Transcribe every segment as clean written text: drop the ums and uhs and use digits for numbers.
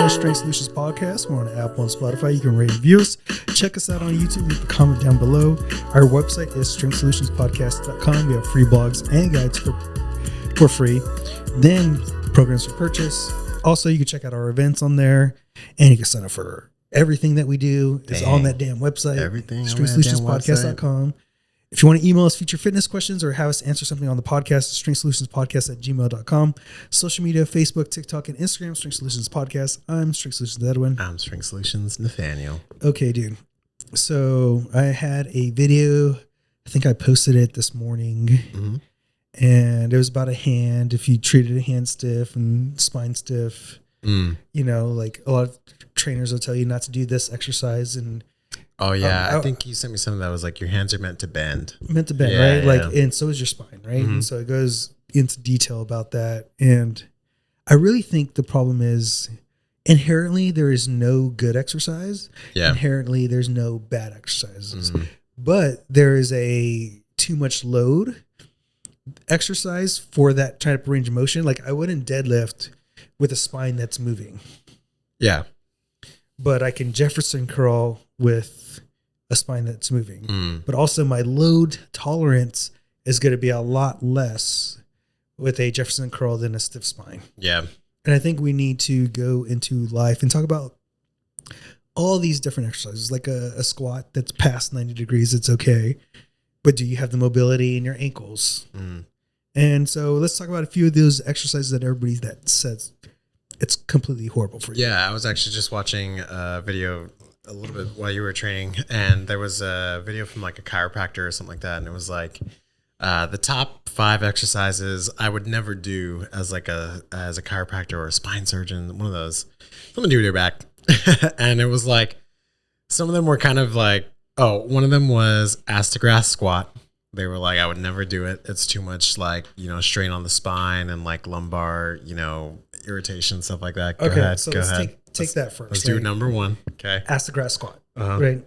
is Strength Solutions Podcast. We're on Apple and Spotify. You can rate and review us. Check us out on YouTube. Leave a comment down below. Our website is strengthsolutionspodcast.com. We have free blogs and guides for free. Then programs for purchase. Also, you can check out our events on there, and you can sign up for everything that we do. It's on that damn website. Everything. StrengthSolutionsPodcast.com. If you want to email us future fitness questions or have us answer something on the podcast, strengthsolutionspodcast@gmail.com. Social media, Facebook, TikTok, and Instagram, Strength Solutions Podcast. I'm Strength Solutions Edwin. I'm Strength Solutions Nathaniel. Okay, dude. So I had a video. I think I posted it this morning. Mm-hmm. And it was about a hand. If you treated a hand stiff and spine stiff, you know, like a lot of trainers will tell you not to do this exercise. And oh yeah, I think you sent me something that was like your hands are meant to bend. Right? Yeah. Like, and so is your spine, right? And so it goes into detail about that. And I really think the problem is inherently there is no good exercise. Yeah. Inherently there's no bad exercises. But there is a too much load exercise for that type of range of motion. Like I wouldn't deadlift with a spine that's moving. Yeah. But I can Jefferson curl with a spine that's moving. But also my load tolerance is going to be a lot less with a Jefferson curl than a stiff spine. Yeah. And I think we need to go into life and talk about all these different exercises, like a squat that's past 90 degrees. It's okay. But do you have the mobility in your ankles? And so let's talk about a few of those exercises that everybody that says it's completely horrible for you. Yeah, I was actually just watching a video a little bit while you were training, and there was a video from like a chiropractor or something like that, and it was like the top 5 exercises I would never do as a chiropractor or a spine surgeon, one of those, something to do with your back. And it was like some of them were kind of like, one of them was ass to grass squat. They were like, I would never do it. It's too much like, strain on the spine and like lumbar, irritation, stuff like that. Go ahead. So let's take that first. Let's do number 1. Okay. Ass to grass squat. Right.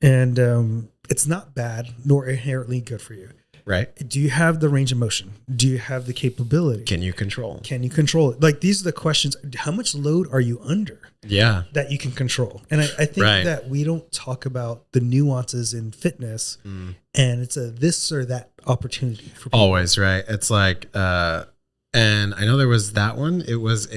And it's not bad nor inherently good for you. Right. Do you have the range of motion? Do you have the capability? Can you control it? Like these are the questions. How much load are you under? Yeah. That you can control. And I think that we don't talk about the nuances in fitness, and it's a this or that opportunity for people. Always, right? It's like, and I know there was that one. It was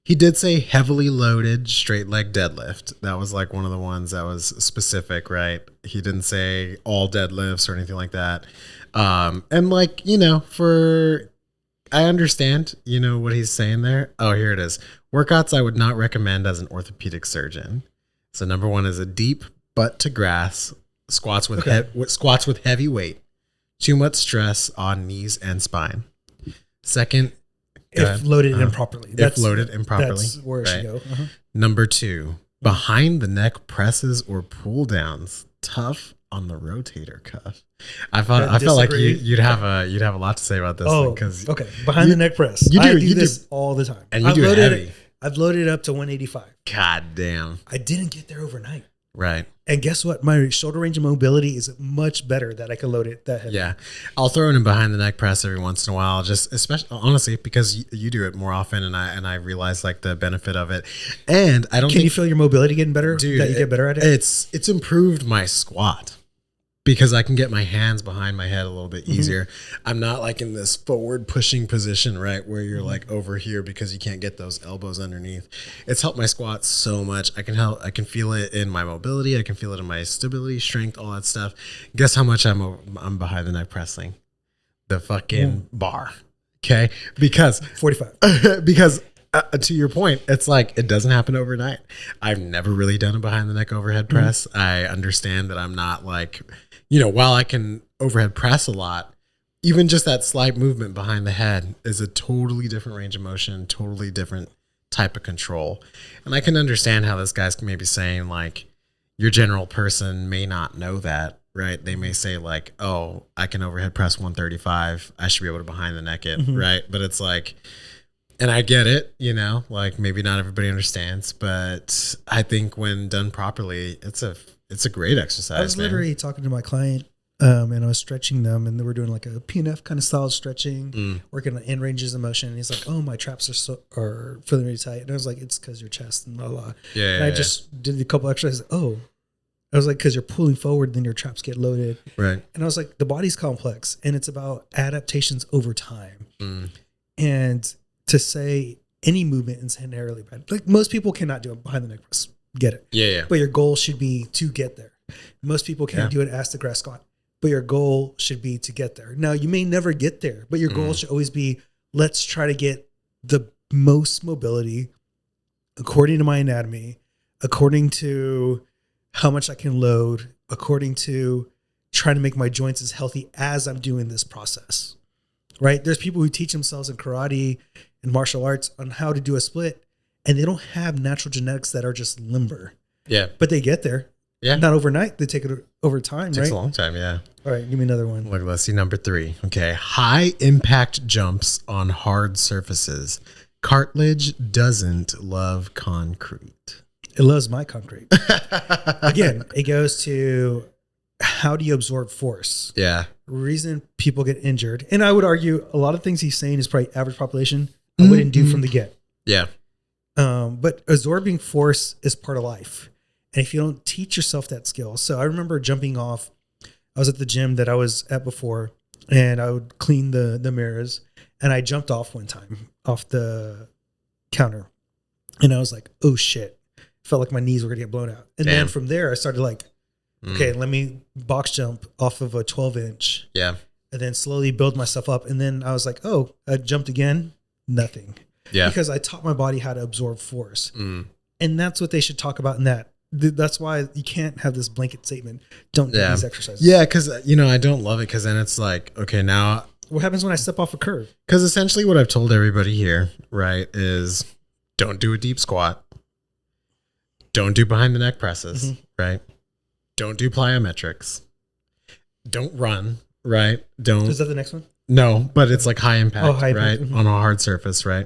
he did say heavily loaded straight leg deadlift. That was like one of the ones that was specific, right? He didn't say all deadlifts or anything like that. And like, I understand, what he's saying there. Oh, here it is. Workouts I would not recommend as an orthopedic surgeon. So number 1 is a deep butt to grass squats with squats with heavy weight. Too much stress on knees and spine. Second, if loaded improperly. That's where it should go. Number 2, behind the neck presses or pull downs. Tough on the rotator cuff. I felt like you'd have a lot to say about this. Because behind the neck press. I do this all the time, and you do it heavy. I've loaded it up to 185. God damn! I didn't get there overnight. Right. And guess what? My shoulder range of mobility is much better that I can load it that heavy. Yeah. I'll throw in a behind the neck press every once in a while, just especially honestly because you do it more often, and I realize like the benefit of it. And I don't. Can you feel your mobility getting better? Dude, that you get better at it. It's improved my squat. Because I can get my hands behind my head a little bit easier. I'm not like in this forward pushing position, right? Where you're like over here because you can't get those elbows underneath. It's helped my squat so much. I can feel it in my mobility. I can feel it in my stability, strength, all that stuff. Guess how much I'm behind the neck pressing? The fucking bar. Okay. Because 45. Because to your point, it's like it doesn't happen overnight. I've never really done a behind the neck overhead press. I understand that I'm not like, while I can overhead press a lot, even just that slight movement behind the head is a totally different range of motion, totally different type of control. And I can understand how this guy's maybe saying like your general person may not know that, right? They may say like, oh, I can overhead press 135. I should be able to behind the neck it, right? But it's like, and I get it, like maybe not everybody understands, but I think when done properly, it's a great exercise. I was literally talking to my client and I was stretching them, and they were doing like a PNF kind of style stretching, working on end ranges of motion. And he's like, "Oh, my traps are feeling really tight." And I was like, "It's because your chest and blah blah." Yeah. And I just did a couple exercises. Oh, I was like, "Because you're pulling forward, then your traps get loaded." Right. And I was like, "The body's complex, and it's about adaptations over time." And to say any movement is inherently bad, like most people cannot do it behind the neck press. Get it? Yeah. But your goal should be to get there. Most people can't do an ass to grass squat, but your goal should be to get there. Now, you may never get there, but your goal should always be, let's try to get the most mobility according to my anatomy, according to how much I can load, according to trying to make my joints as healthy as I'm doing this process, right? There's people who teach themselves in karate and martial arts on how to do a split, and they don't have natural genetics that are just limber. Yeah. But they get there. Yeah. Not overnight. They take it over time, It takes a long time. Yeah. All right. Give me another one. Look, let's see number 3. Okay. High impact jumps on hard surfaces. Cartilage doesn't love concrete. It loves my concrete. Again, it goes to how do you absorb force? Yeah. Reason people get injured. And I would argue a lot of things he's saying is probably average population. I wouldn't do from the get. Yeah. But absorbing force is part of life. And if you don't teach yourself that skill. So I remember jumping off. I was at the gym that I was at before, and I would clean the mirrors, and I jumped off one time off the counter, and I was like, oh shit. Felt like my knees were gonna get blown out. And then from there I started like, okay, let me box jump off of a 12-inch. Yeah. And then slowly build myself up. And then I was like, oh, I jumped again. Nothing. Yeah. Because I taught my body how to absorb force. And that's what they should talk about in that. That's why you can't have this blanket statement. Don't do these exercises. Yeah, because, I don't love it because then it's like, okay, now. What happens when I step off a curve? Because essentially what I've told everybody here, right, is don't do a deep squat. Don't do behind the neck presses, right? Don't do plyometrics. Don't run, right? Don't. Is that the next one? No, but it's like high impact, high right? impact. On a hard surface, right?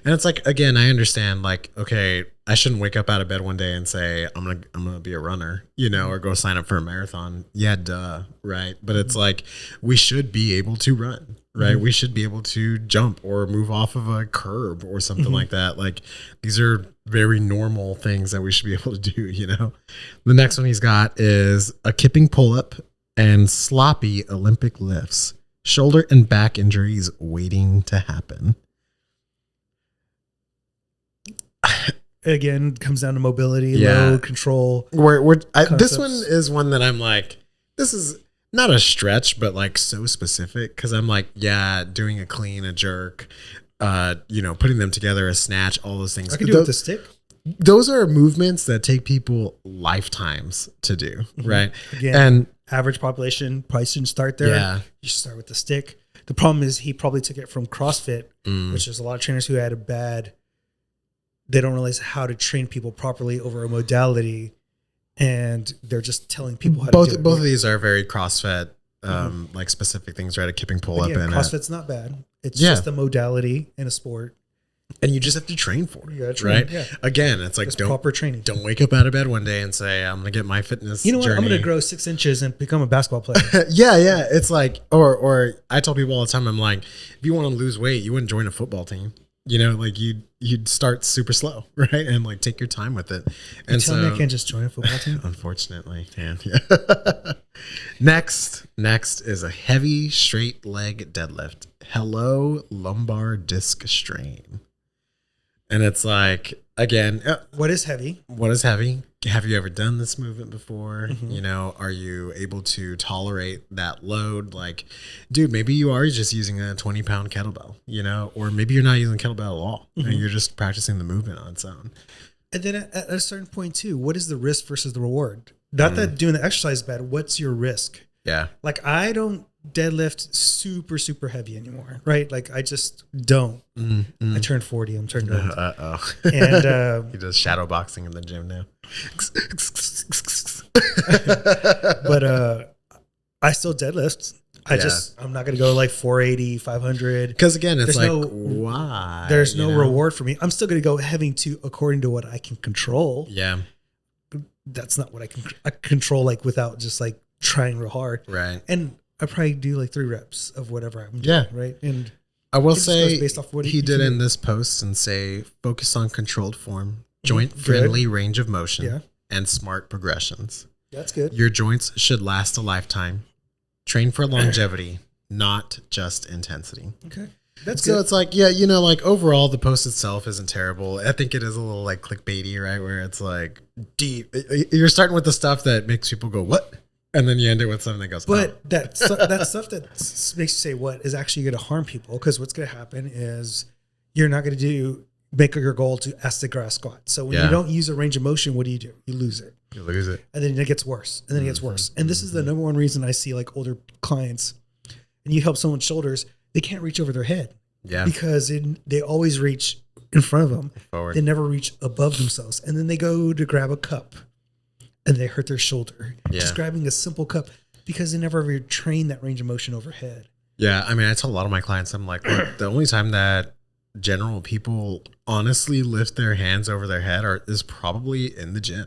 And it's like, again, I understand like, okay, I shouldn't wake up out of bed one day and say, I'm going to be a runner, or go sign up for a marathon. Yeah, duh. Right. But it's like, we should be able to run, right? We should be able to jump or move off of a curb or something like that. Like these are very normal things that we should be able to do, The next one he's got is a kipping pull-up and sloppy Olympic lifts. Shoulder and back injuries waiting to happen. Again, comes down to mobility, load, control. This one is one that I'm like, this is not a stretch, but like so specific because I'm like, yeah, doing a clean, a jerk, putting them together, a snatch, all those things. I can do it with the stick. Those are movements that take people lifetimes to do, right? Again, and average population probably shouldn't start there. Yeah. You should start with the stick. The problem is he probably took it from CrossFit, which there's a lot of trainers who had they don't realize how to train people properly over a modality, and they're just telling people how to do it. Both of these are very CrossFit, like specific things, right? A kipping pull up. And CrossFit's not bad. It's just a modality in a sport. And you just have to train for it, train, right? Yeah. Again, it's like proper training. Don't wake up out of bed one day and say, I'm going to get my fitness You know what? journey. I'm going to grow 6 inches and become a basketball player. Yeah. It's like, or I tell people all the time, I'm like, if you want to lose weight, you wouldn't join a football team. Like you'd start super slow, right? And like take your time with it. And tell me I can't just join a football team? Unfortunately, man. Yeah. Next is a heavy straight leg deadlift. Hello, lumbar disc strain. And it's like, again, what is heavy? Have you ever done this movement before? Are you able to tolerate that load? Like, dude, maybe you are just using a 20-pound kettlebell, or maybe you're not using kettlebell at all. And you're just practicing the movement on its own. And then at a certain point too, what is the risk versus the reward? Not that doing the exercise is bad. What's your risk? Yeah. Like I don't deadlift super, super heavy anymore, right? Like I just don't. I turned 40. I'm turning old. And he does shadow boxing in the gym now. But I still deadlift. I'm not going to go like 480, 500. Because again, it's there's like, why? There's no reward for me. I'm still going to go heavy according to what I can control. Yeah. That's not what I can control, like without just like trying real hard. Right. And I probably do like 3 reps of whatever I'm doing. Yeah. Right. And I will it just say goes based off what he you did do. in this post and say, focus on controlled form, joint friendly range of motion, and smart progressions. That's good. Your joints should last a lifetime. Train for longevity, not just intensity. Okay. That's so good. it's like, yeah, you know, like overall the post itself isn't terrible. I think it is a little like clickbaity, right? Where it's like deep. You're starting with the stuff that makes people go, what? And then you end it with something that goes, but that stuff that makes you say what is actually going to harm people. Because what's going to happen is you're not going to make your goal to acid grass squat. So when you don't use a range of motion, what do? You lose it. You lose it. And then it gets worse. And then it gets worse. And this is the number one reason I see like older clients, and you help someone's shoulders, they can't reach over their head. Yeah. Because they always reach in front of them. Forward. They never reach above themselves. And then they go to grab a cup and they hurt their shoulder. Yeah. Just grabbing a simple cup because they never ever train that range of motion overhead. Yeah. I mean, I tell a lot of my clients, I'm like, look, the only time that general people honestly lift their hands over their head is probably in the gym.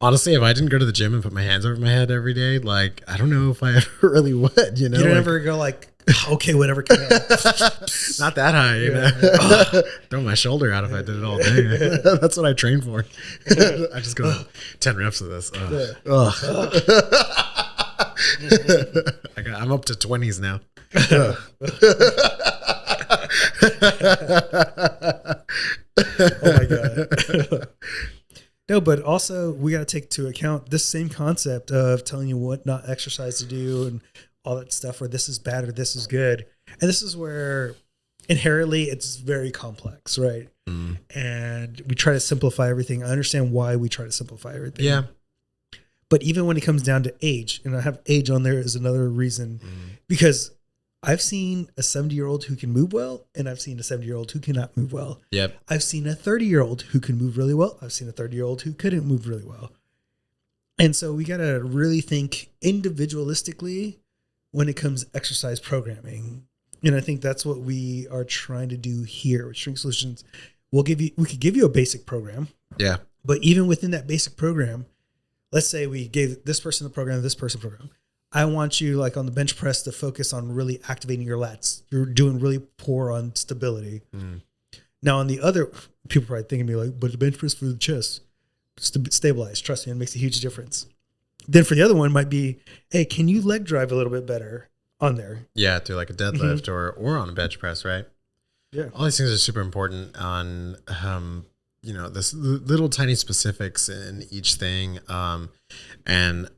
Honestly, if I didn't go to the gym and put my hands over my head every day, like, I don't know if I ever really would, you know? You don't ever go like, okay, whatever. Not that high, you know? Throw my shoulder out if I did it all day. That's what I train for. I just go 10 reps of this. I'm up to 20s now. Oh my God. No, but also we got to take into account this same concept of telling you what not exercise to do and all that stuff, or this is bad or this is good. And this is where inherently it's very complex, right? Mm. And we try to simplify everything. I understand why we try to simplify everything. Yeah. But even when it comes down to age, and I have age on there is another reason, because I've seen a 70-year-old who can move well, and I've seen a 70-year-old who cannot move well. Yep. I've seen a 30-year-old who can move really well. I've seen a 30-year-old who couldn't move really well. And so we got to really think individualistically when it comes to exercise programming. And I think that's what we are trying to do here with Strength Solutions. We could give you a basic program. Yeah. But even within that basic program, let's say we gave this person the program, this person program. I want you, like on the bench press, to focus on really activating your lats. You're doing really poor on stability. Now, on the other, people probably thinking me like, but the bench press for the chest, stabilize. Trust me, it makes a huge difference. Then for the other one might be, hey, can you leg drive a little bit better on there? Yeah, through like a deadlift or on a bench press, right? Yeah. All these things are super important on, this little tiny specifics in each thing. And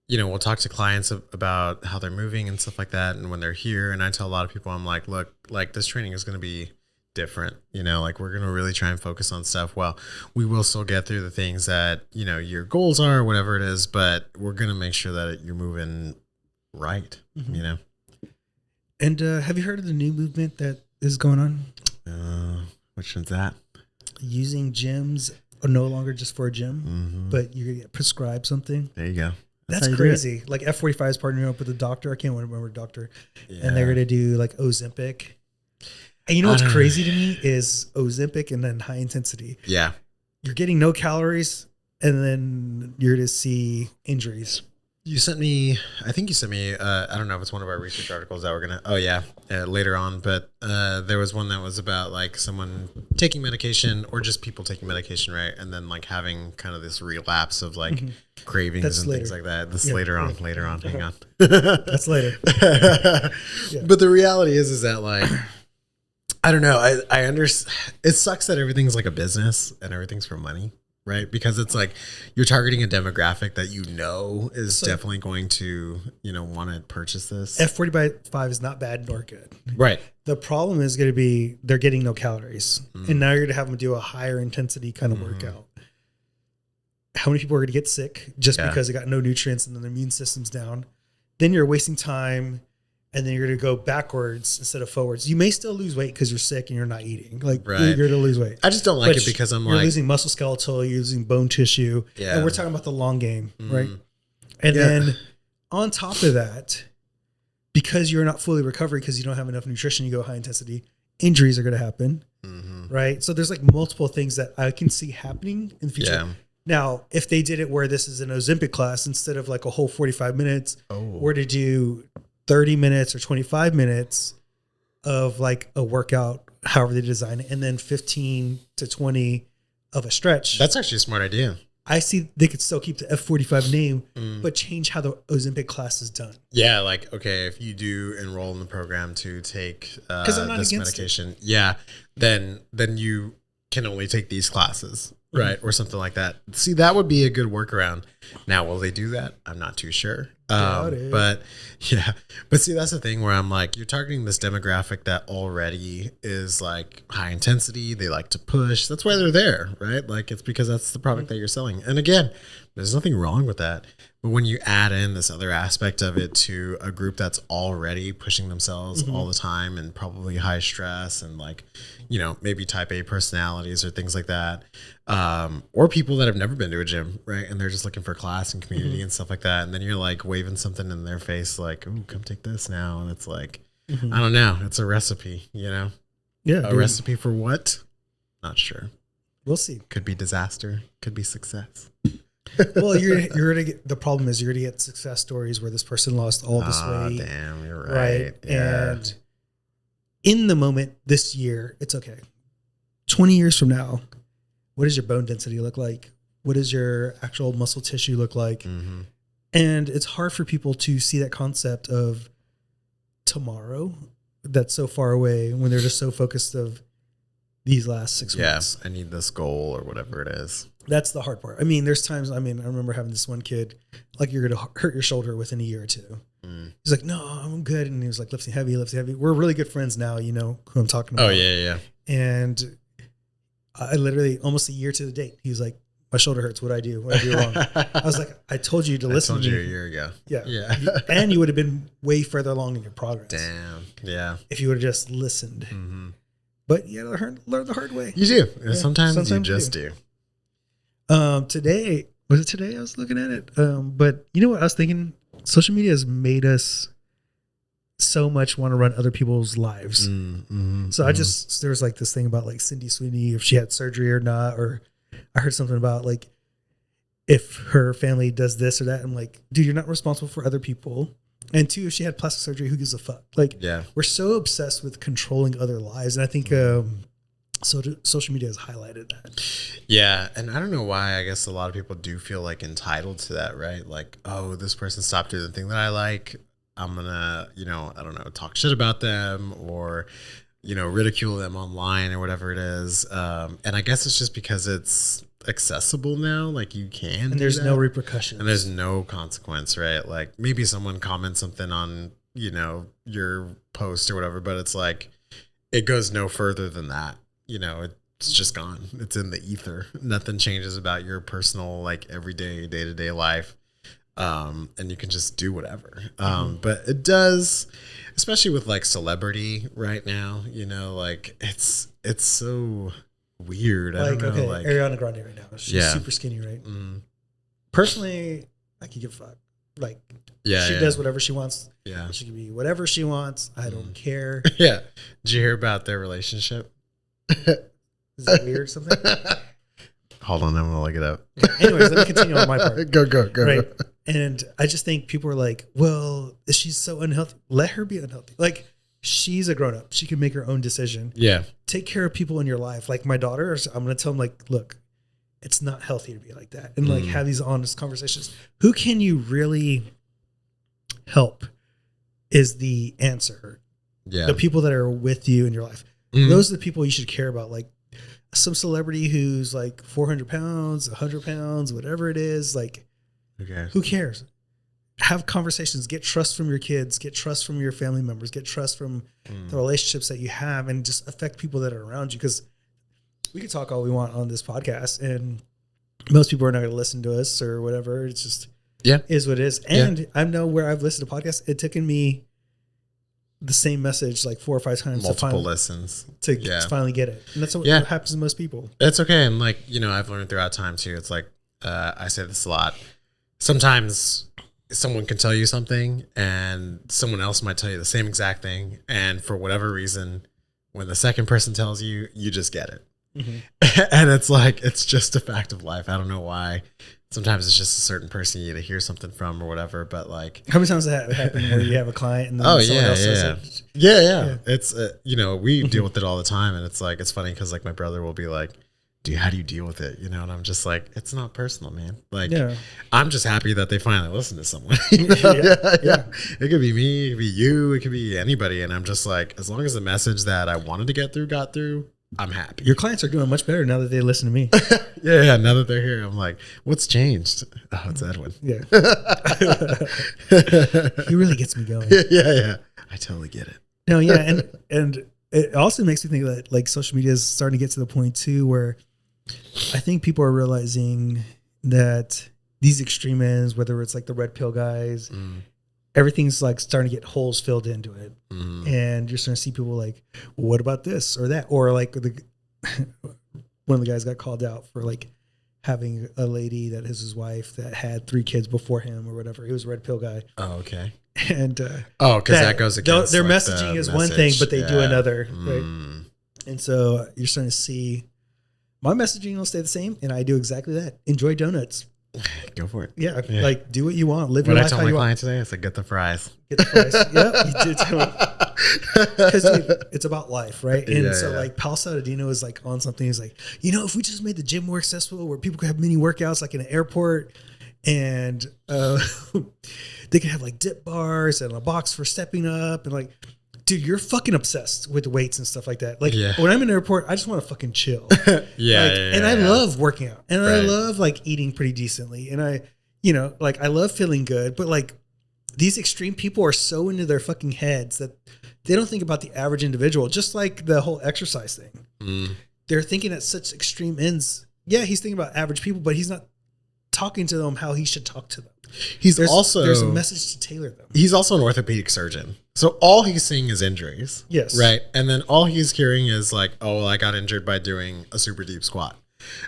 we'll talk to clients about how they're moving and stuff like that. And when they're here, and I tell a lot of people, I'm like, look, like this training is going to be different, like we're going to really try and focus on stuff. Well, we will still get through the things that, your goals are, or whatever it is, but we're going to make sure that you're moving right, And have you heard of the new movement that is going on? Which one's that? Using gyms are no longer just for a gym, but you're going to get prescribed something. There you go. That's crazy. Like F45 is partnering up with a doctor. I can't remember the doctor. Yeah. And they're going to do like Ozempic. And you know what's crazy to me is Ozempic and then high intensity. Yeah. You're getting no calories and then you're going to see injuries. I think you sent me, I don't know if it's one of our research articles that we're going to, later on, but there was one that was about like someone taking medication or just people taking medication, right? And then like having kind of this relapse of like cravings things like that. This later on, hang on. That's later. But the reality is that like, I don't know. I understand. It sucks that everything's like a business and everything's for money. Right. Because it's like you're targeting a demographic that is definitely going to, want to purchase this. F45 is not bad nor good. Right. The problem is going to be they're getting no calories. And now you're going to have them do a higher intensity kind of workout. How many people are going to get sick just because they got no nutrients and then their immune system's down? Then you're wasting time. And then you're going to go backwards instead of forwards. You may still lose weight because you're sick and you're not eating. Like you're going to lose weight. I just don't like it because you're losing muscle skeletal, you're losing bone tissue. Yeah. And we're talking about the long game, right? And then on top of that, because you're not fully recovered because you don't have enough nutrition, you go high intensity, injuries are going to happen, right? So there's like multiple things that I can see happening in the future. Yeah. Now, if they did it where this is an Ozempic class, instead of like a whole 45 minutes, or to do 30 minutes or 25 minutes of like a workout, however they design it, and then 15 to 20 of a stretch. That's actually a smart idea. I see they could still keep the F45 name, but change how the Ozempic class is done. Yeah, like, okay, if you do enroll in the program to take this medication, then you can only take these classes, right? Or something like that. See, that would be a good workaround. Now, will they do that? I'm not too sure. But see, that's the thing where I'm like, you're targeting this demographic that already is like high intensity. They like to push. That's why they're there, right? Like, it's because that's the product that you're selling. And again, there's nothing wrong with that. But when you add in this other aspect of it to a group that's already pushing themselves all the time and probably high stress and like, maybe type A personalities or things like that, or people that have never been to a gym, right? And they're just looking for class and community and stuff like that. And then you're like waving something in their face like, "Ooh, come take this now." And it's like, I don't know. It's a recipe, Yeah. A recipe for what? Not sure. We'll see. Could be disaster. Could be success. Well, you're gonna get, the problem is you're gonna get success stories where this person lost all this weight. Damn, you're right. Yeah. And in the moment this year, it's okay. 20 years from now, what does your bone density look like? What does your actual muscle tissue look like? And it's hard for people to see that concept of tomorrow that's so far away when they're just so focused of these last 6 months. I need this goal or whatever it is. That's the hard part. I mean, there's times, I remember having this one kid, like, you're going to hurt your shoulder within a year or two. He's like, no, I'm good. And he was like, lifting heavy. We're really good friends now, who I'm talking about. Oh, yeah. And I literally, almost a year to the date, he was like, my shoulder hurts. What do I do? What do I do wrong? I was like, I told you to listen to me. I told you a year ago. Yeah. And you would have been way further along in your progress. Damn. Yeah. If you would have just listened. But you got to learn the hard way. You do. Yeah. Sometimes you just do. Today, was it today I was looking at it? But you know what I was thinking? Social media has made us so much want to run other people's lives. So there was like this thing about like Cindy Sweeney, if she had surgery or not, or I heard something about like if her family does this or that. I'm like, dude, you're not responsible for other people. And two, if she had plastic surgery, who gives a fuck? Like, we're so obsessed with controlling other lives. And I think, so social media has highlighted that. Yeah. And I don't know why. I guess a lot of people do feel like entitled to that, right? Like, oh, this person stopped doing the thing that I like. I'm going to, I don't know, talk shit about them or, ridicule them online or whatever it is. And I guess it's just because it's accessible now. Like, you can. And there's no repercussions. And there's no consequence, right? Like, maybe someone comments something on, your post or whatever, but it's like, it goes no further than that. It's just gone. It's in the ether. Nothing changes about your personal, like, everyday, day-to-day life. And you can just do whatever. But it does, especially with like celebrity right now, like it's so weird. I don't know, like Ariana Grande right now. She's super skinny, right? Personally, I could give a fuck. Like, she does whatever she wants. Yeah. She can be whatever she wants. I don't care. Yeah. Did you hear about their relationship? Is that weird or something? Hold on, I'm gonna look it up. Anyways, let me continue on my part. Go. Right. And I just think people are like, well, she's so unhealthy. Let her be unhealthy. Like, she's a grown up. She can make her own decision. Yeah. Take care of people in your life. Like my daughter, I'm going to tell them, like, look, it's not healthy to be like that. And like have these honest conversations. Who can you really help is the answer. Yeah. The people that are with you in your life. Those are the people you should care about. Like some celebrity who's like 400 pounds, 100 pounds, whatever it is. Like, who cares? Have conversations, get trust from your kids, get trust from your family members, get trust from the relationships that you have, and just affect people that are around you. Because we could talk all we want on this podcast, and most people are not going to listen to us or whatever. It's just is what it is. And I know where I've listened to podcasts, it taken me the same message like 4 or 5 times. Multiple listens. To finally get it. And that's what happens to most people. It's okay. And like, I've learned throughout time too. It's like, I say this a lot. Sometimes someone can tell you something and someone else might tell you the same exact thing. And for whatever reason, when the second person tells you, you just get it. And it's like, it's just a fact of life. I don't know why. Sometimes it's just a certain person you need to hear something from or whatever. But like, how many times does that happen where you have a client and then someone else says it? Yeah. It's, you know, we deal with it all the time. And it's like, it's funny because like my brother will be like, dude, how do you deal with it? You know, and I'm just like, it's not personal, man. Like, I'm just happy that they finally listen to someone. You know? Yeah. It could be me, it could be you, it could be anybody. And I'm just like, as long as the message that I wanted to get through got through, I'm happy. Your clients are doing much better now that they listen to me. Yeah. Now that they're here, I'm like, what's changed? Oh, it's Edwin. Yeah. He really gets me going. Yeah. I totally get it. No, yeah. And it also makes me think that like social media is starting to get to the point too, where I think people are realizing that these extreme ends, whether it's like the red pill guys, everything's like starting to get holes filled into it. And you're starting to see people like, what about this or that? Or like one of the guys got called out for like having a lady that is his wife that had 3 kids before him or whatever. He was a red pill guy. Oh, okay. And because that goes against their like messaging is one thing, but they do another. Right? And so you're starting to see my messaging will stay the same, and I do exactly that. Enjoy donuts. Go for it. Yeah, like do what you want. Live your life how you want. What I told my client today, I said, get the fries. Get the fries. Yeah, you did tell me. Because it's about life, right? And like Pal Saladino is like on something. He's like, you know, if we just made the gym more accessible, where people could have mini workouts like in an airport, and they could have like dip bars and a box for stepping up, and like, dude, you're fucking obsessed with weights and stuff like that. Like when I'm in an airport, I just want to fucking chill. I love working out, and I love like eating pretty decently, and I, you know, like I love feeling good, but like these extreme people are so into their fucking heads that they don't think about the average individual. Just like the whole exercise thing, they're thinking at such extreme ends. Yeah, he's thinking about average people, but he's not talking to them how he should talk to them. There's a message to tailor them. He's also an orthopedic surgeon. So all he's seeing is injuries. Yes. Right. And then all he's hearing is like, oh, I got injured by doing a super deep squat.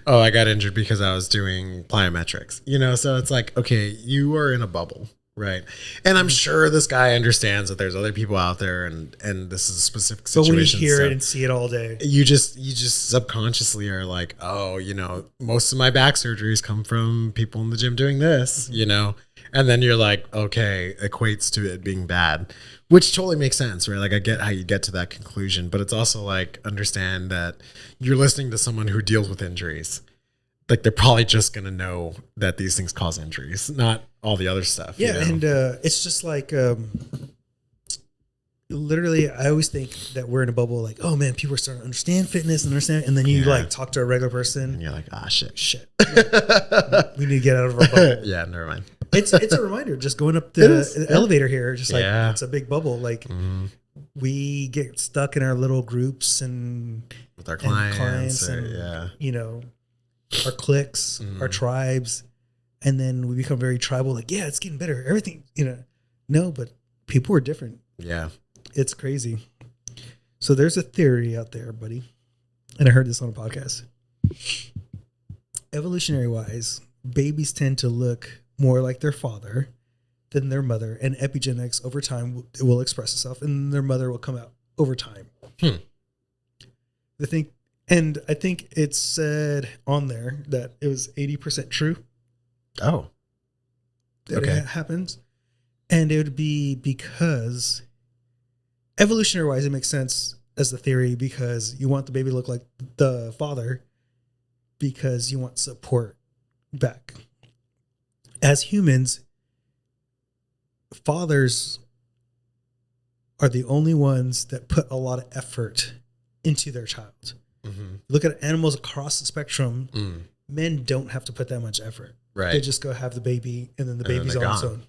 Oh, I got injured because I was doing plyometrics. You know, so it's like, okay, you are in a bubble. Right. And I'm sure this guy understands that there's other people out there and this is a specific situation. But when you hear it and see it all day, you just subconsciously are like, oh, you know, most of my back surgeries come from people in the gym doing this, you know, and then you're like, okay, equates to it being bad, which totally makes sense, right? Like I get how you get to that conclusion, but it's also like, understand that you're listening to someone who deals with injuries. Like they're probably just going to know that these things cause injuries, not all the other stuff. Yeah. You know? And it's just like, literally, I always think that we're in a bubble like, oh man, people are starting to understand fitness and understand. And then you like talk to a regular person. And you're like, ah, shit. We need to get out of our bubble. Yeah, never mind. It's a reminder just going up the elevator here. Just like, it's a big bubble. Like we get stuck in our little groups and with our clients and you know, our cliques, our tribes, and then we become very tribal. Like, yeah, it's getting better. Everything, you know, no, but people are different. Yeah, it's crazy. So there's a theory out there, buddy, and I heard this on a podcast. Evolutionary wise, babies tend to look more like their father than their mother, and epigenetics over time will express itself, and their mother will come out over time. And I think it said on there that it was 80% true. Oh, that it happens. And it would be because evolutionary wise, it makes sense as the theory because you want the baby to look like the father because you want support back. As humans, fathers are the only ones that put a lot of effort into their child. Look at animals across the spectrum. Men don't have to put that much effort. Right. They just go have the baby and then the baby's on its own.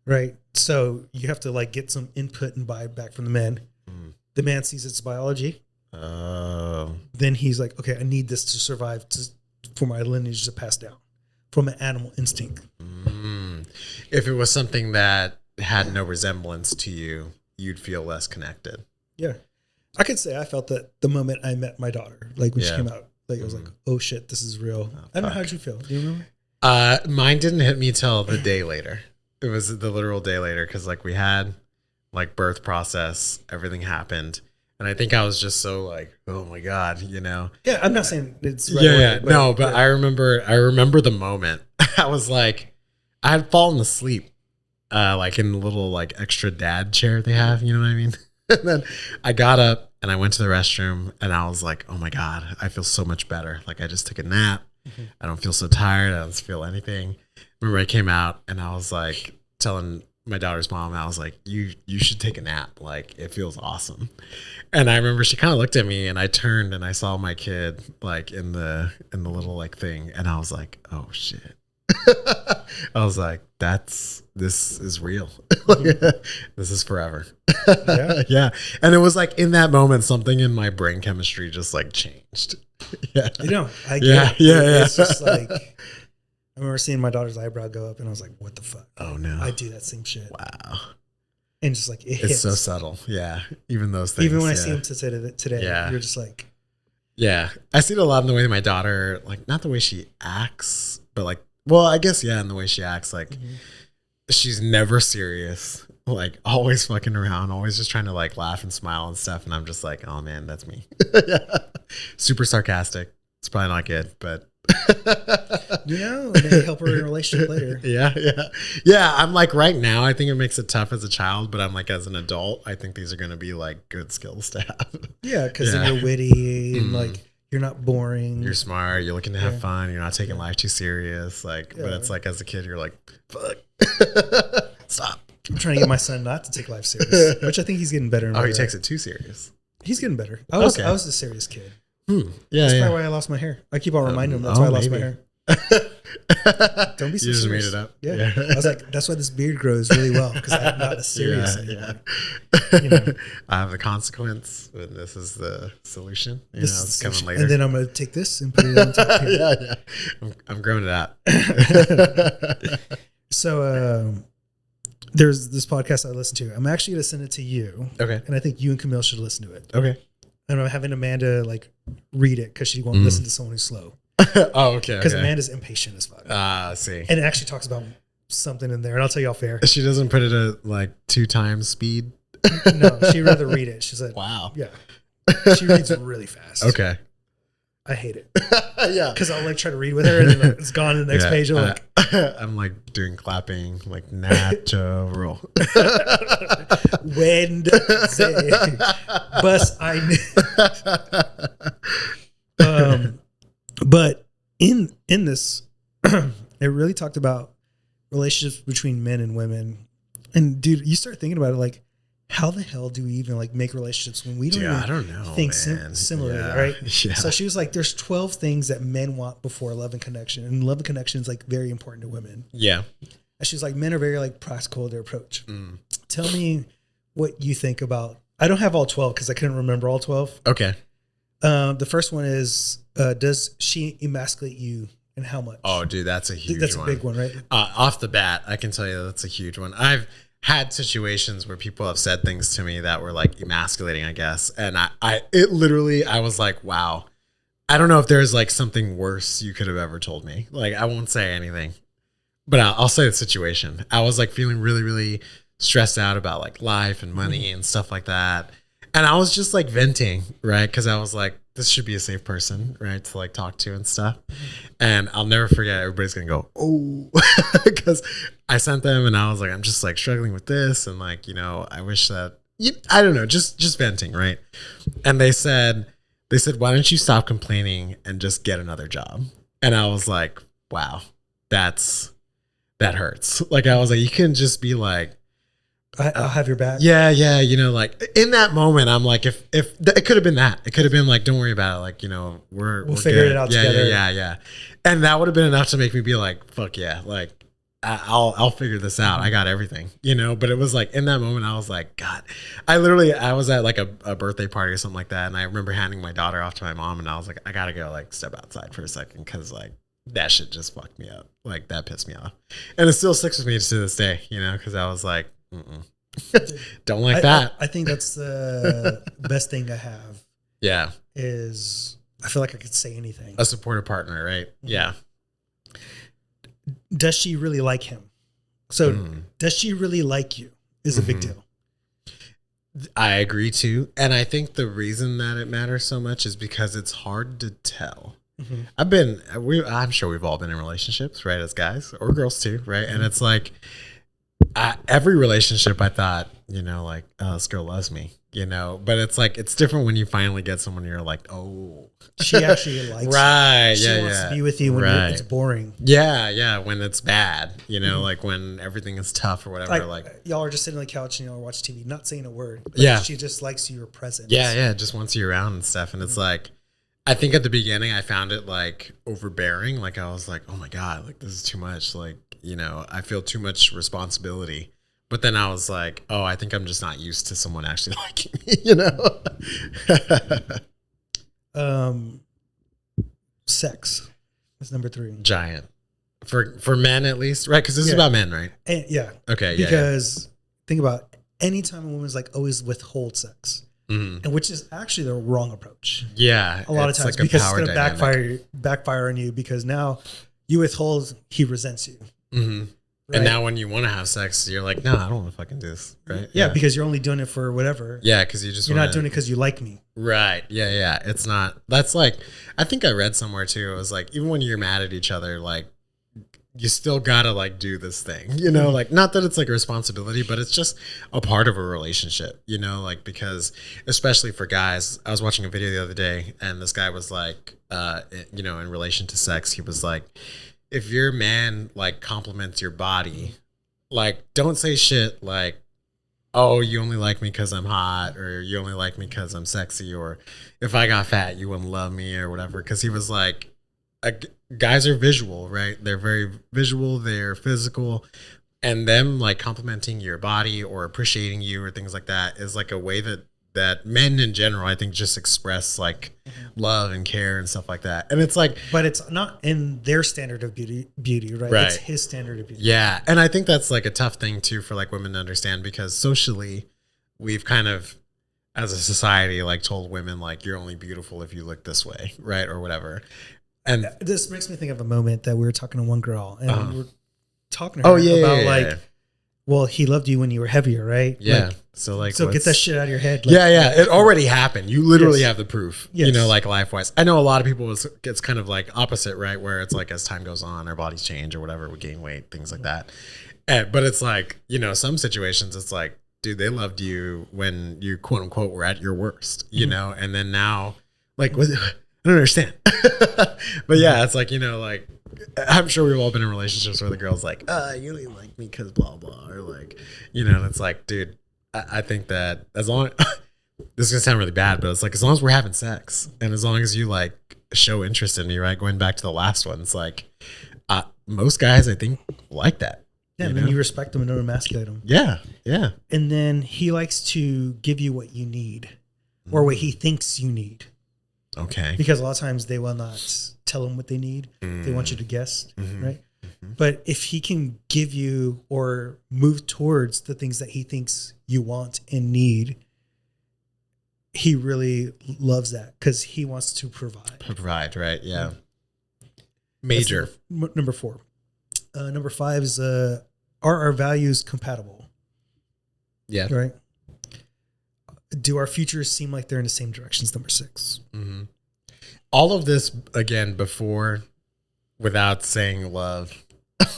Right. So you have to like get some input and buy back from the man. The man sees its biology. Oh. Then he's like, okay, I need this to survive for my lineage to pass down from an animal instinct. If it was something that had no resemblance to you, you'd feel less connected. Yeah. I could say I felt that the moment I met my daughter, like when she came out, like I was like, oh shit, this is real. I don't know. How'd you feel? Do you remember? Mine didn't hit me till the day later. It was the literal day later. Cause like we had like birth process, everything happened. And I think I was just so like, oh my God, Yeah, I'm not saying it's right Yeah, away, yeah. No, but I remember the moment. I was like, I had fallen asleep, like in the little like extra dad chair they have, you know what I mean? And then I got up and I went to the restroom and I was like, oh my God, I feel so much better. Like I just took a nap. I don't feel so tired. I don't feel anything. Remember I came out and I was like telling my daughter's mom, I was like, you should take a nap. Like it feels awesome. And I remember she kind of looked at me and I turned and I saw my kid like in the little like thing. And I was like, oh shit. I was like, this is real. This is forever. Yeah. Yeah. And it was like in that moment, something in my brain chemistry just like changed. Yeah. I get it. Yeah. It's just like, I remember seeing my daughter's eyebrow go up and I was like, what the fuck? Oh no. I do that same shit. Wow. And just like, it's so subtle. Yeah. Even those things. Even when I see him today, you're just like. Yeah. I see it a lot in the way my daughter, like not the way she acts, but like, well, I guess, yeah, in the way she acts, like she's never serious, like always fucking around, always just trying to like laugh and smile and stuff. And I'm just like, oh man, that's me. Yeah. Super sarcastic. It's probably not good, but it may help her in a relationship later. Yeah. I'm like right now, I think it makes it tough as a child, but I'm like as an adult, I think these are going to be like good skills to have. Yeah, because then you're witty and like you're not boring. You're smart. You're looking to have fun. You're not taking life too serious. Like, but it's like as a kid, you're like, fuck, stop. I'm trying to get my son not to take life serious, which I think he's getting better. He takes it too serious. He's getting better. I was a serious kid. Yeah, that's probably why I lost my hair. I keep on reminding him that's why I lost my hair. Don't be so you just serious. made it up. Yeah. I was like, that's why this beard grows really well because I'm not a serious anymore. I have the consequence, and this is the solution. It's coming later. And then I'm going to take this and put it on top here. Yeah. I'm growing it out. So there's this podcast I listen to. I'm actually going to send it to you. Okay. And I think you and Camille should listen to it. Okay. And I'm having Amanda like read it because she won't listen to someone who's slow. Oh, okay. Because Amanda's impatient as fuck. See. And it actually talks about something in there, and I'll tell you off air. She doesn't put it at like 2 times speed. No, she'd rather read it. She said, "Wow, yeah." She reads really fast. Okay. I hate it. Yeah. Because I'll like try to read with her, and then it's gone to the next page. I'm like, I'm like doing clapping, like natural. Wednesday, bus but in this, it really talked about relationships between men and women. And dude, you start thinking about it, like, how the hell do we even like make relationships when we don't I don't know, think similarly, right? Yeah. So she was like, there's 12 things that men want before love and connection. And love and connection is like very important to women. Yeah. And she's like, men are very like practical in their approach. Tell me what you think about, I don't have all 12 because I couldn't remember all 12. Okay. The first one is, does she emasculate you and how much? Oh, dude, that's a huge one. That's a big one, right? Off the bat, I can tell you that's a huge one. I've had situations where people have said things to me that were like emasculating, I guess. And I was like, wow, I don't know if there's like something worse you could have ever told me. Like, I won't say anything, but I'll say the situation. I was like feeling really, really stressed out about like life and money and stuff like that. And I was just like venting, right? Because I was like, this should be a safe person, right? To like talk to and stuff. And I'll never forget, everybody's going to go, oh, because I sent them and I was like, I'm just like struggling with this. And like, I wish that, I don't know, just venting, right? And they said, why don't you stop complaining and just get another job? And I was like, wow, that hurts. Like, I was like, you can just be like, I'll have your back. Yeah. Like in that moment, I'm like, if it could have been that, it could have been like, don't worry about it. Like, we'll figure it out together. Yeah. And that would have been enough to make me be like, fuck yeah. Like I'll figure this out. I got everything, but it was like in that moment, I was like, God, I was at like a birthday party or something like that. And I remember handing my daughter off to my mom and I was like, I gotta go like step outside for a second. Cause like that shit just fucked me up. Like that pissed me off. And it still sticks with me to this day, cause I was like, don't like that. I think that's the best thing I have. Yeah. Is I feel like I could say anything. A supportive partner, right? Yeah. Does she really like him? So does she really like you is a big deal. I agree too. And I think the reason that it matters so much is because it's hard to tell. I'm sure we've all been in relationships, right? As guys or girls too, right? And it's like, every relationship I thought, like, oh, this girl loves me, but it's like, it's different when you finally get someone you're like, oh, she actually likes right. you. She wants to be with you when it's boring. Yeah. When it's bad, like when everything is tough or whatever, like y'all are just sitting on the couch and watch TV, not saying a word. But she just likes your presence. Yeah. Just wants you around and stuff. And it's like, I think at the beginning I found it like overbearing. Like I was like, oh my God, like this is too much. Like, I feel too much responsibility. But then I was like, oh, I think I'm just not used to someone actually liking me, Sex is number 3. Giant. For men at least, right? Because this is about men, right? And, Okay, because think about anytime a woman's like always withhold sex. Mm-hmm. And which is actually the wrong approach. Yeah. A lot of times, like because it's going to backfire on you, because now you withhold, he resents you. Mm-hmm. Right? And now when you want to have sex, you're like, no, I don't want to fucking do this. Right. Yeah. Because you're only doing it for whatever. Yeah. Because you're not doing it because you like me. Right. Yeah. It's not, that's like, I think I read somewhere too. It was like, even when you're mad at each other, like, you still gotta like do this thing, like, not that it's like a responsibility, but it's just a part of a relationship, like, because especially for guys, I was watching a video the other day and this guy was like, in relation to sex, he was like, if your man like compliments your body, like, don't say shit like, oh, you only like me because I'm hot, or you only like me because I'm sexy, or if I got fat, you wouldn't love me or whatever. Cause he was like, guys are visual, right? They're very visual, they're physical, and them like complimenting your body or appreciating you or things like that is like a way that men in general, I think, just express like love and care and stuff like that. And it's like, but it's not in their standard of beauty, right? It's his standard of beauty. Yeah. And I think that's like a tough thing too for like women to understand, because socially we've kind of, as a society, like told women like, you're only beautiful if you look this way, right? Or whatever. And this makes me think of a moment that we were talking to one girl, and we were talking to her about well, he loved you when you were heavier, right? Yeah. So get that shit out of your head. Like, it already happened. You literally have the proof, yes. Like life-wise. I know a lot of people, it's kind of like opposite, right? Where it's like, as time goes on, our bodies change or whatever, we gain weight, things like that. But it's like, some situations it's like, dude, they loved you when you quote unquote were at your worst, and then now like, I don't understand. But yeah, it's like, like, I'm sure we've all been in relationships where the girl's like, you only like me because blah, blah. Or like, and it's like, dude, I think that as long, this is going to sound really bad, but it's like, as long as we're having sex and as long as you like show interest in me, right? Going back to the last one, it's like, most guys, I think, like that. Yeah, and then you respect them and don't emasculate them. Yeah. And then he likes to give you what you need or what he thinks you need. Okay. Because a lot of times they will not tell them what they need. They want you to guess, right? But if he can give you or move towards the things that he thinks you want and need, he really loves that because he wants to provide. Provide, right? Yeah. Major. Number 4. Number 5 is, are our values compatible? Yeah. Right? Do our futures seem like they're in the same directions? Number 6. Mm-hmm. All of this, again, before, without saying love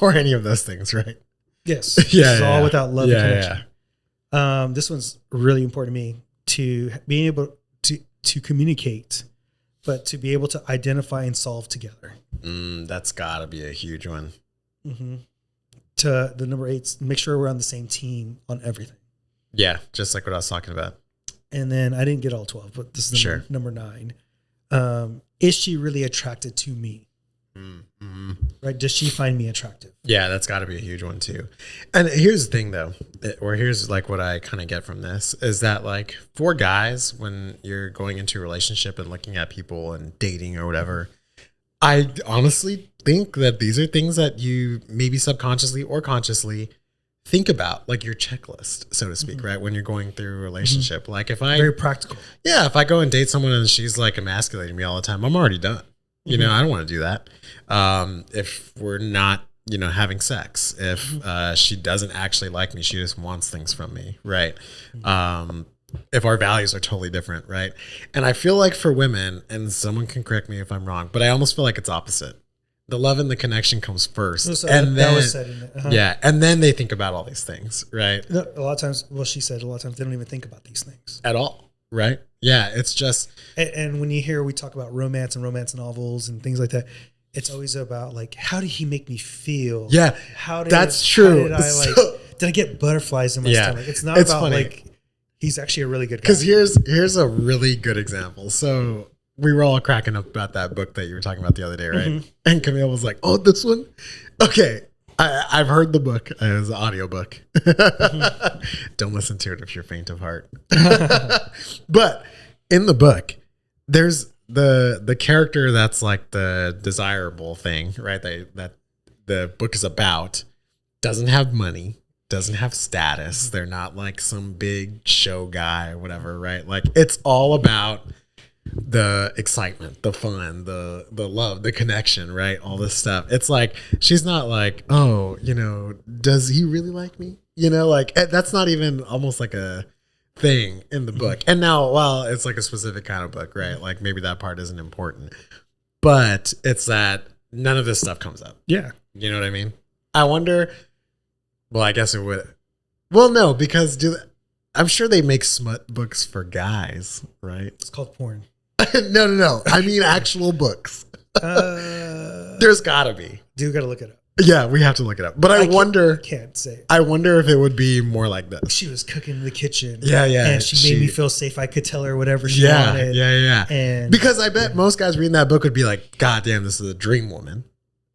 or any of those things, right? Yes. It's all without love and connection. Yeah. This one's really important to me, to being able to communicate, but to be able to identify and solve together. That's got to be a huge one. Mm-hmm. To the number 8, make sure we're on the same team on everything. Yeah, just like what I was talking about. And then I didn't get all 12, but this is number 9. Is she really attracted to me? Mm-hmm. Right? Does she find me attractive? Yeah, that's got to be a huge one too. And here's the thing though, or here's like what I kind of get from this is that like for guys, when you're going into a relationship and looking at people and dating or whatever, I honestly think that these are things that you maybe subconsciously or consciously think about, like your checklist, so to speak, right? When you're going through a relationship. Like if I... Very practical. Yeah, if I go and date someone and she's like emasculating me all the time, I'm already done. You know, I don't want to do that. If we're not, having sex, if she doesn't actually like me, she just wants things from me, right? if our values are totally different, right? And I feel like for women, and someone can correct me if I'm wrong, but I almost feel like it's opposite. The love and the connection comes first, So and that then was said in it. yeah, and then they think about all these things, right? No, a lot of times, well, she said a lot of times they don't even think about these things At all, right? Yeah, it's just and when you hear we talk about romance and romance novels and things like that, it's always about like, how did he make me feel? yeah, that's true. Did I get butterflies in my stomach? It's not about funny. Like he's actually a really good guy. Because here's a really good example. So we were all cracking up about that book that you were talking about the other day, right? Mm-hmm. And Camille was like, "Oh, this one, okay." I've heard the book. It was an audiobook. Mm-hmm. Don't listen to it if you're faint of heart. But in the book, there's the character that's like the desirable thing, right? That the book is about doesn't have money, doesn't have status. They're not like some big show guy or whatever, right? Like it's all about the excitement, the fun, the love, the connection, right? All this stuff. It's like she's not like, oh, does he really like me? Like that's not even almost like a thing in the book. And now, well, it's like a specific kind of book, right? Like maybe that part isn't important, but it's that none of this stuff comes up. Yeah. You know what I mean? I wonder, well, I guess it would. Well, no, because I'm sure they make smut books for guys, right? It's called porn. No. I mean actual books. There's gotta be. Do gotta look it up. Yeah, we have to look it up. But I wonder. Can't say. I wonder if it would be more like this. She was cooking in the kitchen. Yeah. And she made me feel safe. I could tell her whatever she wanted. Yeah. And because I bet most guys reading that book would be like, God damn, this is a dream woman.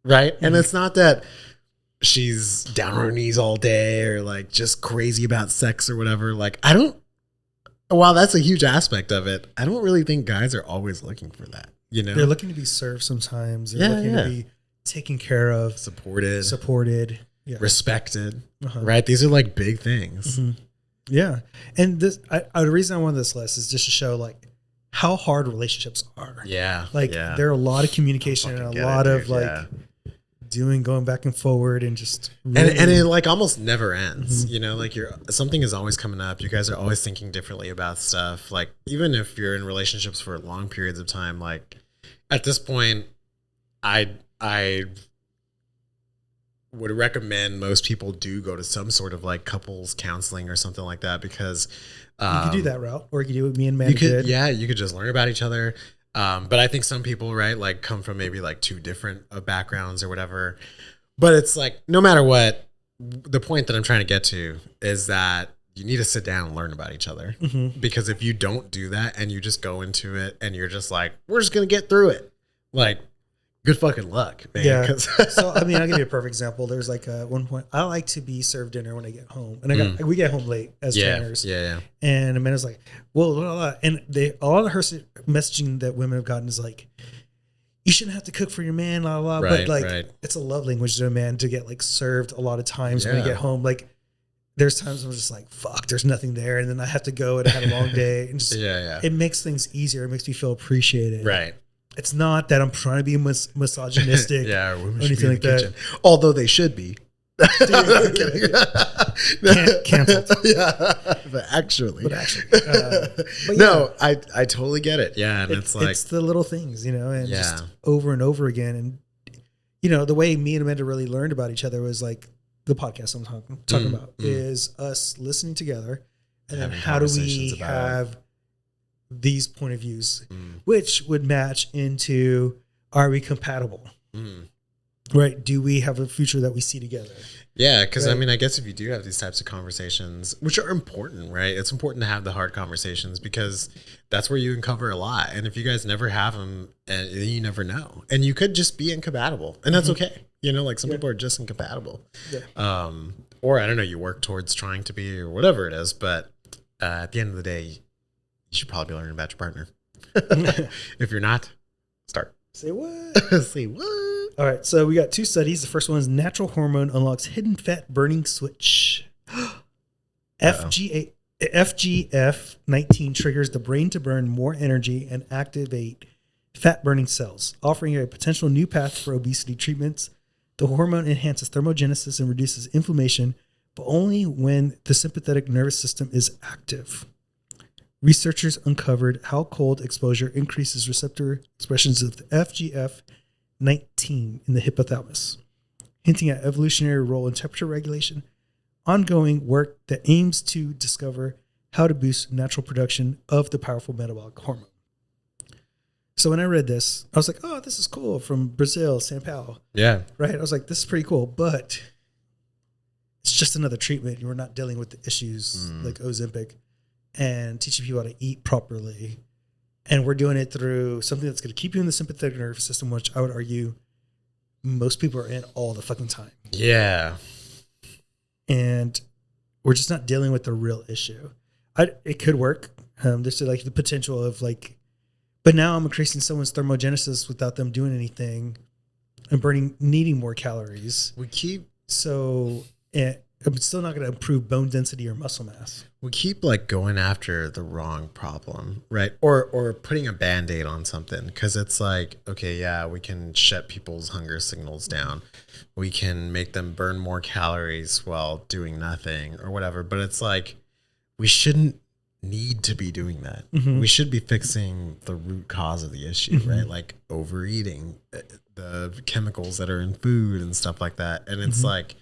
Right? Mm-hmm. And it's not that she's down on her knees all day or like just crazy about sex or whatever. Like, while that's a huge aspect of it, I don't really think guys are always looking for that. They're looking to be served sometimes. They're looking to be taken care of, supported, respected, right? These are like big things. Mm-hmm. Yeah. And the reason I wanted this list is just to show like how hard relationships are. Yeah. Like there are a lot of communication and a lot of going back and forward and just really and it like almost never ends. Mm-hmm. Like something is always coming up. You guys are always thinking differently about stuff. Like even if you're in relationships for long periods of time, like at this point, I would recommend most people do go to some sort of like couples counseling or something like that because you could do that route, or you could do what me and Manny did. Yeah, you could just learn about each other. But I think some people, right, like come from maybe like two different backgrounds or whatever. But it's like, no matter what, the point that I'm trying to get to is that you need to sit down and learn about each other. Mm-hmm. Because if you don't do that and you just go into it and you're just like, we're just going to get through it. Like, good fucking luck, man. Yeah. So, I mean, I'll give you a perfect example. There's like one point, I like to be served dinner when I get home. And we get home late as trainers. Yeah. And Amanda's like, well, blah, blah, blah. And a lot of her messaging that women have gotten is like, you shouldn't have to cook for your man, blah, blah, blah. Right, but like, it's a love language to a man to get like served a lot of times when you get home. Like, there's times I'm just like, fuck, there's nothing there. And then I have to go and I had a long day. And just, it makes things easier. It makes me feel appreciated. Right. It's not that I'm trying to be misogynistic or anything like that. Although they should be. Canceled. Yeah. But actually. But no, I totally get it. Yeah. And it's like. It's the little things, and just over and over again. And, the way me and Amanda really learned about each other was like the podcast I'm talking about is us listening together. And then how do we have these point of views, which would match into, are we compatible? Right? Do we have a future that we see together? Yeah, because I mean, I guess if you do have these types of conversations, which are important, right? It's important to have the hard conversations because that's where you uncover a lot. And if you guys never have them, and you never know. And you could just be incompatible, and that's okay. Like some people are just incompatible. Yeah. Or I don't know, you work towards trying to be or whatever it is, but at the end of the day, you should probably be learning about your partner. If you're not, start. Say what? Say what? All right, so we got two studies. The first one is natural hormone unlocks hidden fat burning switch. FGF19 triggers the brain to burn more energy and activate fat burning cells, offering a potential new path for obesity treatments. The hormone enhances thermogenesis and reduces inflammation, but only when the sympathetic nervous system is active. researchers uncovered how cold exposure increases receptor expressions of the FGF19 in the hypothalamus, hinting at evolutionary role in temperature regulation. Ongoing work that aims to discover how to boost natural production of the powerful metabolic hormone. So when I read this, I was like, oh, this is cool, from Brazil, São Paulo. Yeah. Right? I was like, this is pretty cool, but it's just another treatment. We're not dealing with the issues like Ozempic and teaching people how to eat properly. And we're doing it through something that's going to keep you in the sympathetic nervous system, which I would argue most people are in all the fucking time. Yeah. And we're just not dealing with the real issue. It could work. There's like the potential of like, but now I'm increasing someone's thermogenesis without them doing anything and needing more calories. So I'm still not going to improve bone density or muscle mass. We keep like going after the wrong problem, right? Or putting a Band-Aid on something, because it's like, okay, yeah, we can shut people's hunger signals down. We can make them burn more calories while doing nothing or whatever. But it's like, we shouldn't need to be doing that. We should be fixing the root cause of the issue, right? Like overeating, the chemicals that are in food and stuff like that. And it's like,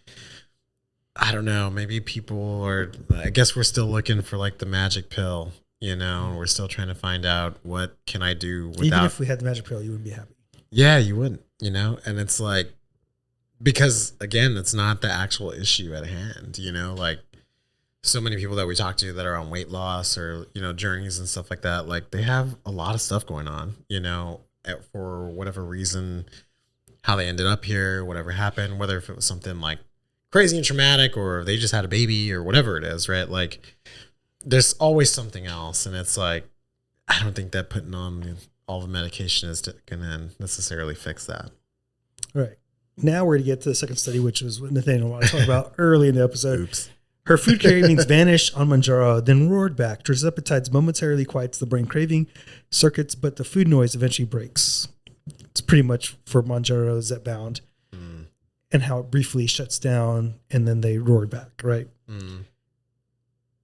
I don't know, maybe people are, I guess we're still looking for like the magic pill, you know, we're still trying to find out what can I do without. Even if we had the magic pill, you wouldn't be happy. Yeah, you wouldn't, you know, and it's like, because again, it's not the actual issue at hand, you know, like so many people that we talk to that are on weight loss or, you know, journeys and stuff like that, like they have a lot of stuff going on, you know, for whatever reason, how they ended up here, whatever happened, whether if it was something like crazy and traumatic or they just had a baby or whatever it is, right? Like there's always something else. And it's like, I don't think that putting on all the medication is going to necessarily fix that. Right. Now we're going to get to the second study, which was what Nathaniel wanted to talk about early in the episode. Oops. Her food cravings vanished on Mounjaro, then roared back. Tirzepatides momentarily quiets the brain craving circuits, but the food noise eventually breaks. It's pretty much for Mounjaro, Zepbound. And how it briefly shuts down and then they roared back, right?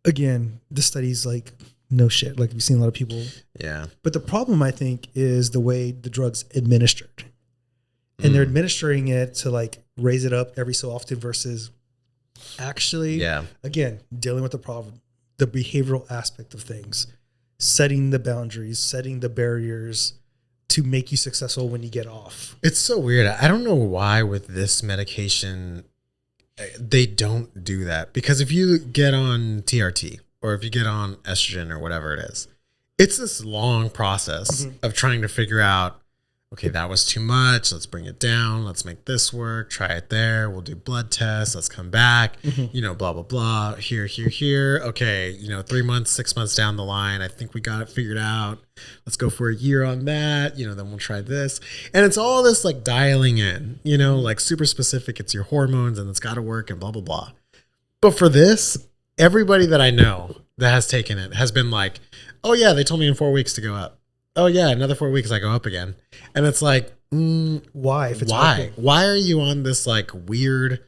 Again, the study's like, no shit. Like, we've seen a lot of people. Yeah. But the problem, I think, is the way the drug's administered. And they're administering it to like raise it up every so often versus actually, again, dealing with the problem, the behavioral aspect of things, setting the boundaries, setting the barriers to make you successful when you get off. It's so weird. I don't know why with this medication, they don't do that. Because if you get on TRT or if you get on estrogen or whatever it is, it's this long process of trying to figure out, okay, that was too much. Let's bring it down. Let's make this work. Try it there. We'll do blood tests. Let's come back, you know, blah, blah, blah. Here. Okay. You know, 3 months, 6 months down the line, I think we got it figured out. Let's go for a year on that. You know, then we'll try this. And it's all this like dialing in, you know, like super specific. It's your hormones and it's got to work and blah, blah, blah. But for this, everybody that I know that has taken it has been like, oh yeah, they told me in 4 weeks to go up. Oh yeah, another 4 weeks I go up again. And it's like, why? If it's why? Why are you on this like weird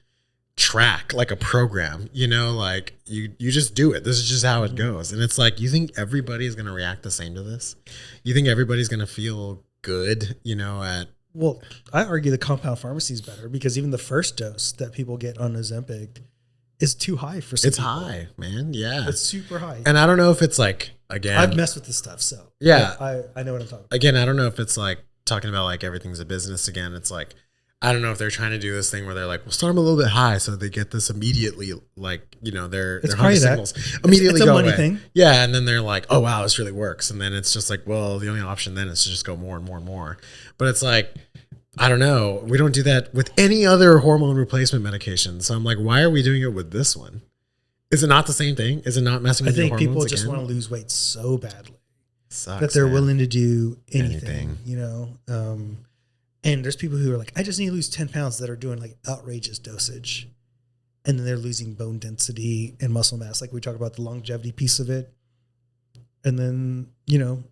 track, like a program? You know, like you just do it. This is just how it goes. And it's like, you think everybody's going to react the same to this? You think everybody's going to feel good, you know, Well, I argue the compound pharmacy is better because even the first dose that people get on Ozempic is too high for some people. High, man. Yeah. It's super high. And I don't know if it's like, again, I've messed with this stuff, so yeah, I know what I'm talking about. Again, I don't know if it's like talking about like everything's a business again. It's like, I don't know if they're trying to do this thing where they're like, we'll start them a little bit high so they get this immediately, like, you know, their hunger signals immediately it's go a money away. Thing. Yeah, and then they're like, oh wow, this really works. And then it's just like, well, the only option then is to just go more and more and more. But it's like, I don't know. We don't do that with any other hormone replacement medication. So I'm like, why are we doing it with this one? Is it not the same thing? Is it not messing with your hormones? I think people just want to lose weight so badly Sucks, that they're willing to do anything. You know? And there's people who are like, I just need to lose 10 pounds that are doing like outrageous dosage. And then they're losing bone density and muscle mass. Like we talk about the longevity piece of it. And then, you know,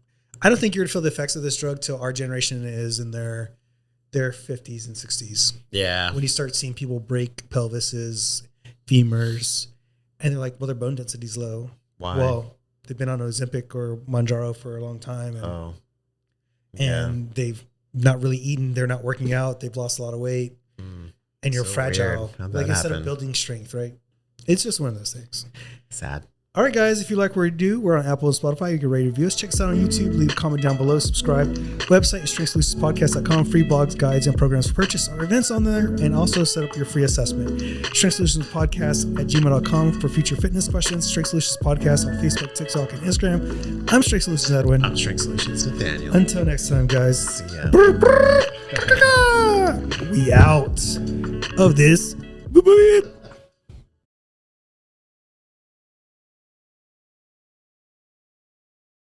I don't think you're going to feel the effects of this drug till our generation is in their 50s and 60s. Yeah. When you start seeing people break pelvises, femurs, and they're like, well, their bone density's low. Why? Well, they've been on Ozempic or Manjaro for a long time, and they've not really eaten. They're not working out. They've lost a lot of weight, and you're fragile. Like instead of building strength, right? It's just one of those things. Sad. All right, guys, if you like what we do, we're on Apple and Spotify. You can rate review us. Check us out on YouTube. Leave a comment down below. Subscribe. Website is strengthsolutionspodcast.com. Free blogs, guides, and programs for purchase. Our events on there, and also set up your free assessment. strengthsolutionspodcast@gmail.com for future fitness questions. Strength Solutions Podcast on Facebook, TikTok, and Instagram. I'm Strength Solutions Edwin. I'm Strength Solutions Nathaniel. Until next time, guys. See ya. We out of this. Boop, boop.